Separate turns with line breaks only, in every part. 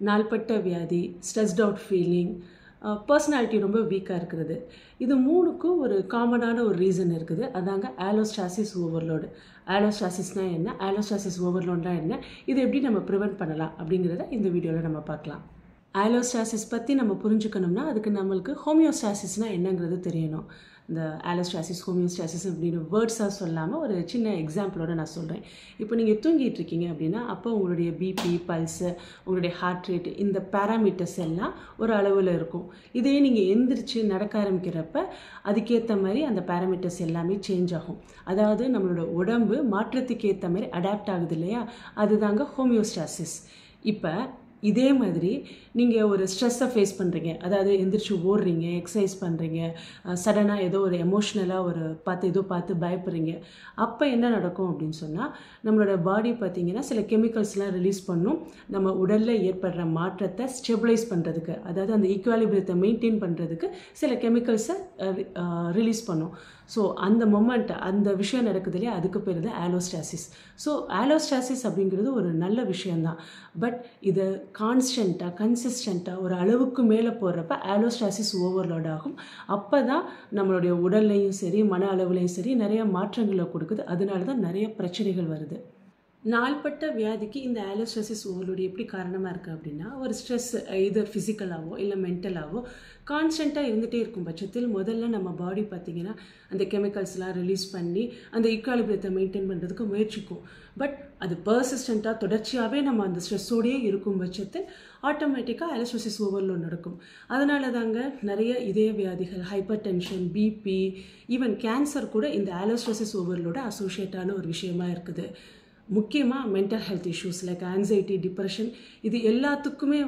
நாள்பட்ட வியாதி, stressed out feeling, personality ரொம்ப வீக்காக இருக்கிறது. இது மூணுக்கும் ஒரு காமனான ஒரு ரீசன் இருக்குது. அதாங்க ஆலோஸ்டாசிஸ் ஓவர்லோடு. ஆலோஸ்டாசிஸ்னால் என்ன, ஆலோஸ்டாசிஸ் ஓவர்லோட்னா என்ன, இதை எப்படி நம்ம ப்ரிவென்ட் பண்ணலாம் அப்படிங்கிறத இந்த வீடியோவில் நம்ம பார்க்கலாம். ஆலோஸ்டாசிஸ் பற்றி நம்ம புரிஞ்சுக்கணும்னா அதுக்கு நம்மளுக்கு ஹோமியோஸ்டாசிஸ்னால் என்னங்கிறது தெரியணும். இந்த ஆலோஸ்டாசிஸ் ஹோமியோஸ்டாசிஸ் அப்படின்னு வேர்ட்ஸாக சொல்லாமல் ஒரு சின்ன எக்ஸாம்பிளோட நான் சொல்கிறேன். இப்போ நீங்கள் தூங்கிட்டு இருக்கீங்க அப்படின்னா அப்போ உங்களுடைய பிபி, பல்ஸு, உங்களுடைய ஹார்ட் ரேட், இந்த பேராமீட்டர்ஸ் எல்லாம் ஒரு அளவில் இருக்கும். இதே நீங்கள் எந்திரிச்சு நடக்க ஆரம்பிக்கிறப்ப அதுக்கேற்ற மாதிரி அந்த பேராமீட்டர்ஸ் எல்லாமே சேஞ்ச் ஆகும். அதாவது நம்மளோட உடம்பு மாற்றத்துக்கு ஏற்ற மாதிரி அடாப்ட் ஆகுது இல்லையா, அதுதாங்க ஹோமியோஸ்டாசிஸ். இப்போ இதே மாதிரி நீங்கள் ஒரு ஸ்ட்ரெஸ்ஸை ஃபேஸ் பண்ணுறீங்க, அதாவது எந்திரிச்சு ஓடுறீங்க, எக்ஸசைஸ் பண்ணுறீங்க, சடனாக ஏதோ ஒரு எமோஷ்னலாக பார்த்து பயப்படுறீங்க. அப்போ என்ன நடக்கும் அப்படின்னு சொன்னால் நம்மளோட பாடி பார்த்திங்கன்னா சில கெமிக்கல்ஸ்லாம் ரிலீஸ் பண்ணும். நம்ம உடலில் ஏற்படுற மாற்றத்தை ஸ்டெபிளைஸ் பண்ணுறதுக்கு, அதாவது அந்த ஈக்குவாலிபிரியத்தை மெயின்டைன் பண்ணுறதுக்கு சில கெமிக்கல்ஸை ரிலீஸ் பண்ணும். ஸோ அந்த மொமெண்ட், அந்த விஷயம் நடக்குது இல்லையா, அதுக்கு பேர் தான் ஆலோஸ்டாசிஸ். ஸோ ஆலோஸ்டாசிஸ் அப்படிங்கிறது ஒரு நல்ல விஷயந்தான். பட் இதை கன்சிஸ்டண்ட்டாக ஒரு அளவுக்கு மேலே போடுறப்ப ஆலோஸ்டாசிஸ் ஓவர்லோட் ஆகும். அப்போ தான் நம்மளுடைய உடல்லையும் சரி, மன அளவுலையும் சரி நிறைய மாற்றங்களை கொடுக்குது. அதனால தான் நிறைய பிரச்சனைகள் வருது. நாள்பட்ட வியாதிக்கு இந்த ஆலோஸ்டாசிஸ் ஓவர்லோடு எப்படி காரணமாக இருக்குது அப்படின்னா, ஒரு ஸ்ட்ரெஸ் இதர் ஃபிசிக்கலாகவோ இல்லை மென்டலாகவோ கான்ஸ்டண்ட்டாக இருந்துகிட்டே இருக்கும் பட்சத்தில் முதல்ல நம்ம பாடி பார்த்திங்கன்னா அந்த கெமிக்கல்ஸ்லாம் ரிலீஸ் பண்ணி அந்த ஈக்குவாலிபிரியத்தை மெயின்டைன் பண்ணுறதுக்கு முயற்சிக்கும். பட் அது பர்சிஸ்டண்ட்டாக தொடர்ச்சியாகவே நம்ம அந்த ஸ்ட்ரெஸ்ஸோடையே இருக்கும் பட்சத்தில் ஆட்டோமேட்டிக்காக ஆலோஸ்டாசிஸ் ஓவர்லோட் நடக்கும். அதனால தாங்க நிறைய இதய வியாதிகள், hypertension, BP, even cancer கூட இந்த ஆலோஸ்டாசிஸ் ஓவர்லோட அசோசியேட்டான ஒரு விஷயமா இருக்குது. முக்கியமாக mental health issues like anxiety, depression, இது எல்லாத்துக்குமே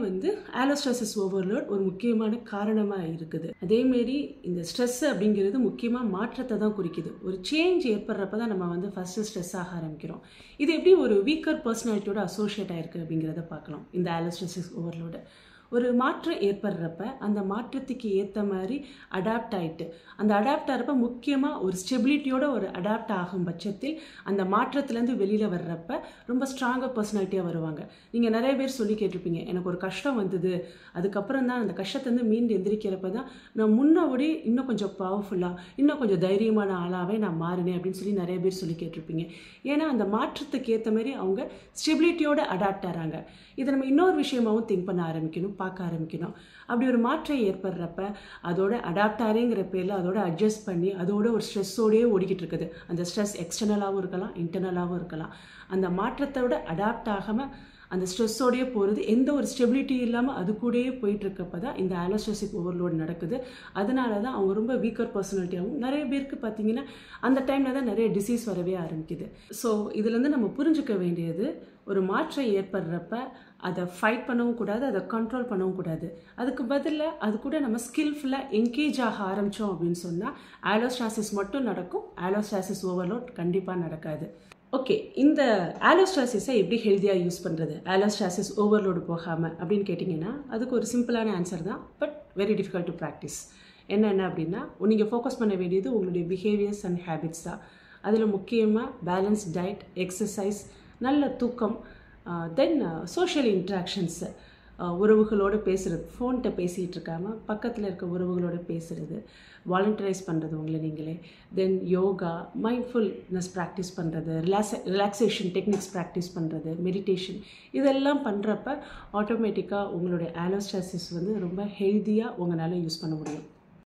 ஆலோஸ்டாசிஸ் ஓவர்லோட் ஒரு முக்கியமான காரணமாக இருக்குது. அதேமாரி இந்த ஸ்ட்ரெஸ் அப்படிங்கிறது முக்கியமாக மாற்றத்தை தான் குறிக்குது. ஒரு சேஞ்ச் ஏற்படுறப்ப தான் நம்ம ஃபஸ்ட்டு ஸ்ட்ரெஸ் ஆக ஆரம்பிக்கிறோம். இது எப்படி ஒரு வீக்கர் பர்சனாலிட்டியோட அசோசியேட் ஆகிருக்கு அப்படிங்கிறத பார்க்கலாம். இந்த ஆலோஸ்டாசிஸ் ஓவர்லோடு ஒரு மாற்றம் ஏற்படுறப்ப அந்த மாற்றத்துக்கு ஏற்ற மாதிரி அடாப்ட் ஆகிட்டு, அந்த அடாப்ட் ஆகிறப்ப முக்கியமாக ஒரு ஸ்டெபிலிட்டியோட ஒரு அடாப்ட் ஆகும் பட்சத்தில் அந்த மாற்றத்துலேருந்து வெளியில் வர்றப்ப ரொம்ப ஸ்ட்ராங்காக பர்சனாலிட்டியாக வருவாங்க. நீங்கள் நிறைய பேர் சொல்லி கேட்டிருப்பீங்க, எனக்கு ஒரு கஷ்டம் வந்தது, அதுக்கப்புறம் தான் அந்த கஷ்டத்துலேருந்து மீண்டு எந்திரிக்கிறப்ப தான் நான் முன்னோடி இன்னும் கொஞ்சம் பவர்ஃபுல்லாக, இன்னும் கொஞ்சம் தைரியமான ஆளாகவே நான் மாறினேன் அப்படின்னு சொல்லி நிறைய பேர் சொல்லி கேட்டிருப்பீங்க. ஏன்னா அந்த மாற்றத்துக்கு ஏற்ற மாதிரி அவங்க ஸ்டெபிலிட்டியோட அடாப்ட் ஆகிறாங்க. இதை நம்ம இன்னொரு விஷயமாகவும் திங்க் பண்ண ஆரம்பிக்கணும், பார்க்க ஆரம்பிக்கணும். அப்படி ஒரு மாற்றம் ஏற்படுறப்ப அதோட அடாப்ட் ஆகிறேங்கிற பேரில் அதோட அட்ஜஸ்ட் பண்ணி அதோட ஒரு ஸ்ட்ரெஸ்ஸோடையே ஓடிக்கிட்டு இருக்குது. அந்த ஸ்ட்ரெஸ் எக்ஸ்டர்னலாகவும் இருக்கலாம், இன்டர்னலாகவும் இருக்கலாம். அந்த மாற்றத்தோட அடாப்ட் ஆகாமல் அந்த ஸ்ட்ரெஸ்ஸோடையே போகிறது, எந்த ஒரு ஸ்டெபிலிட்டி இல்லாமல் அது கூடயே போயிட்டுருக்கப்போ தான் இந்த ஆலோஸ்டாசிஸ் ஓவர்லோட் நடக்குது. அதனால தான் அவங்க ரொம்ப வீக்கர் பர்சனாலிட்டியாகவும், நிறைய பேருக்கு பார்த்திங்கன்னா அந்த டைமில் தான் நிறைய டிசீஸ் வரவே ஆரம்பிக்குது. ஸோ இதுலேருந்து நம்ம புரிஞ்சுக்க வேண்டியது, ஒரு மாற்றம் ஏற்படுறப்ப அதை ஃபைட் பண்ணவும் கூடாது, அதை கண்ட்ரோல் பண்ணவும் கூடாது. அதுக்கு பதிலாக அது கூட நம்ம ஸ்கில்ஃபுல்லாக என்கேஜ் ஆக ஆரம்பித்தோம் அப்படின்னு சொன்னால் ஆலோஸ்டாசிஸ் மட்டும் நடக்கும், ஆலோஸ்டாசிஸ் ஓவர்லோட் கண்டிப்பாக நடக்காது. ஓகே, இந்த ஆலோஸ்டாசிஸை எப்படி ஹெல்த்தியாக யூஸ் பண்ணுறது, ஆலோஸ்டாசிஸ் ஓவர்லோடு போகாமல் அப்படின்னு கேட்டிங்கன்னா அதுக்கு ஒரு சிம்பிளான ஆன்சர் தான், but very difficult to practice. என்னென்ன அப்படின்னா, நீங்கள் ஃபோக்கஸ் பண்ண வேண்டியது உங்களுடைய பிஹேவியர்ஸ் அண்ட் ஹேபிட்ஸ் தான். அதில் முக்கியமாக பேலன்ஸ் டயட், எக்ஸசைஸ், நல்ல தூக்கம், தென் சோஷியல் இன்ட்ராக்ஷன்ஸு, உறவுகளோடு பேசுகிறது, ஃபோன்கிட்ட பேசிகிட்டு இருக்காமல் பக்கத்தில் இருக்க உறவுகளோடு பேசுகிறது, வாலண்டரைஸ் பண்ணுறது உங்களை நீங்களே, தென் யோகா, மைண்ட்ஃபுல்னஸ் ப்ராக்டிஸ் பண்ணுறது, ரிலாக்ஸேஷன் டெக்னிக்ஸ் ப்ராக்டிஸ் பண்ணுறது, மெடிடேஷன், இதெல்லாம் பண்ணுறப்ப ஆட்டோமேட்டிக்காக உங்களுடைய ஆலோஸ்டாசிஸ் ரொம்ப ஹெல்த்தியாக உங்களால் யூஸ் பண்ண முடியும்.